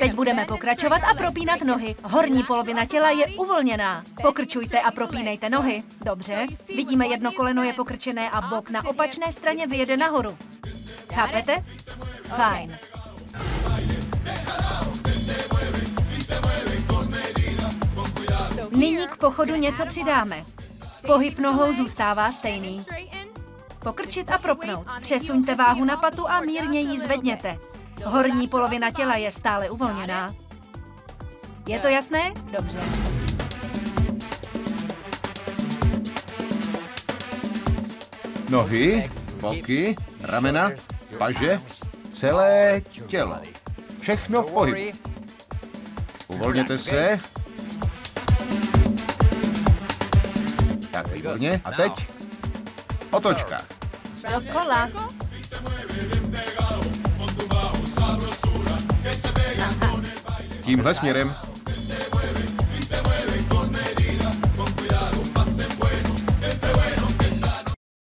Teď budeme pokračovat a propínat nohy. Horní polovina těla je uvolněná. Pokrčujte a propínejte nohy. Dobře. Vidíme, jedno koleno je pokrčené a bok na opačné straně vyjede nahoru. Chápete? Fajn. Nyní k pochodu něco přidáme. Pohyb nohou zůstává stejný. Pokrčit a propnout. Přesuňte váhu na patu a mírně ji zvedněte. Horní polovina těla je stále uvolněná. Je to jasné? Dobře. Nohy, boky, ramena, paže, celé tělo. Všechno v pohybu. Uvolněte se. Tak, výborně. A teď otočka. Dokola. Tímhle směrem.